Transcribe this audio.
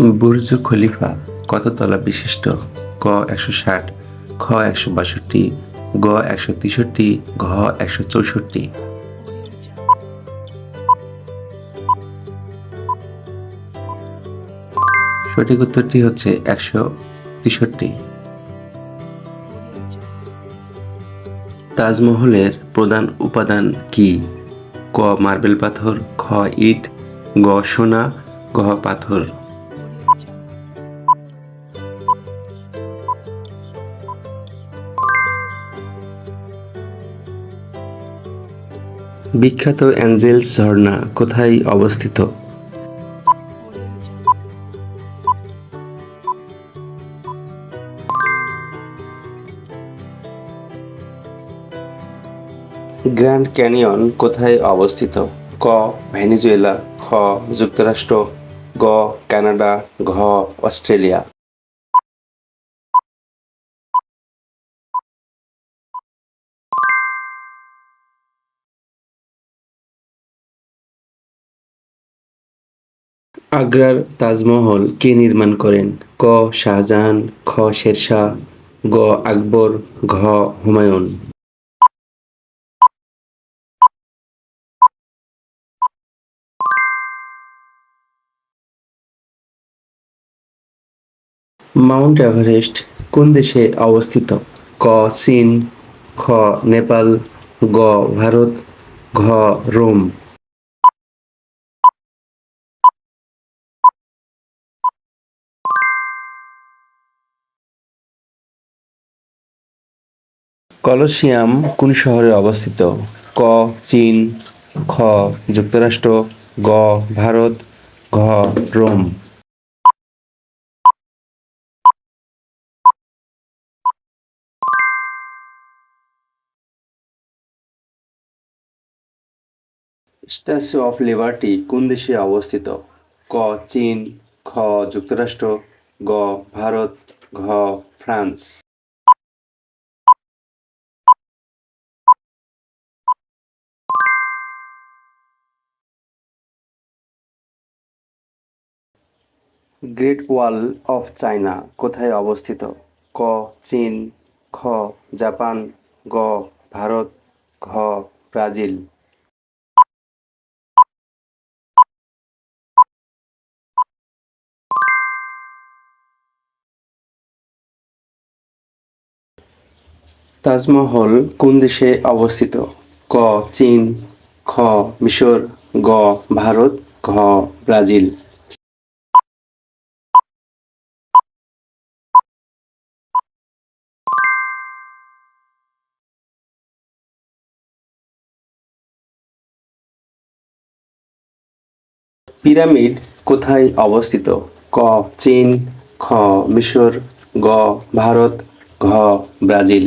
Burj Khalifa কত তলা বিশিষ্ট? ক ১৬০, খ ১৬২, গ ১৬৩, ঘ ১৬৪। সঠিক উত্তরটি হচ্ছে ১৬৩। তাজমহলের প্রধান উপাদান কি? ক মার্বেল পাথর, খ ইট, গ সোনা, ঘ পাথর। বিখ্যাত অ্যাঞ্জেলস ঝর্ণা কোথায় অবস্থিত? গ্র্যান্ড ক্যানিয়ন কোথায় অবস্থিত? ক ভেনেজুয়েলা, খ যুক্তরাষ্ট্র, গ কানাডা, ঘ অস্ট্রেলিয়া। আগ্রার তাজমহল কে নির্মাণ করেন? ক শাহজাহান, খ শেরশাহ, গ আকবর, ঘ হুমায়ুন। মাউন্ট এভারেস্ট কোন দেশে অবস্থিত? ক চীন, খ নেপাল, গ ভারত, ঘ রোম। কলোসিয়াম কোন শহরে অবস্থিত? ক চীন, খ যুক্তরাষ্ট্র, গ ভারত, ঘ রোম। স্ট্যাচু অফ লিবার্টি কোন দেশে অবস্থিত? ক চীন, খ যুক্তরাষ্ট্র, গ ভারত, ঘ France. Great wall of China কোথায় অবস্থিত? ক চীন, খ জাপান, গ ভারত, ঘ ব্রাজিল। তাজমহল কোন দেশে অবস্থিত? ক চীন, খ মিশর, গ ভারত, ঘ ব্রাজিল। পিরামিড কোথায় অবস্থিত? ক চীন, খ মিশর, গ ভারত, ঘ ব্রাজিল।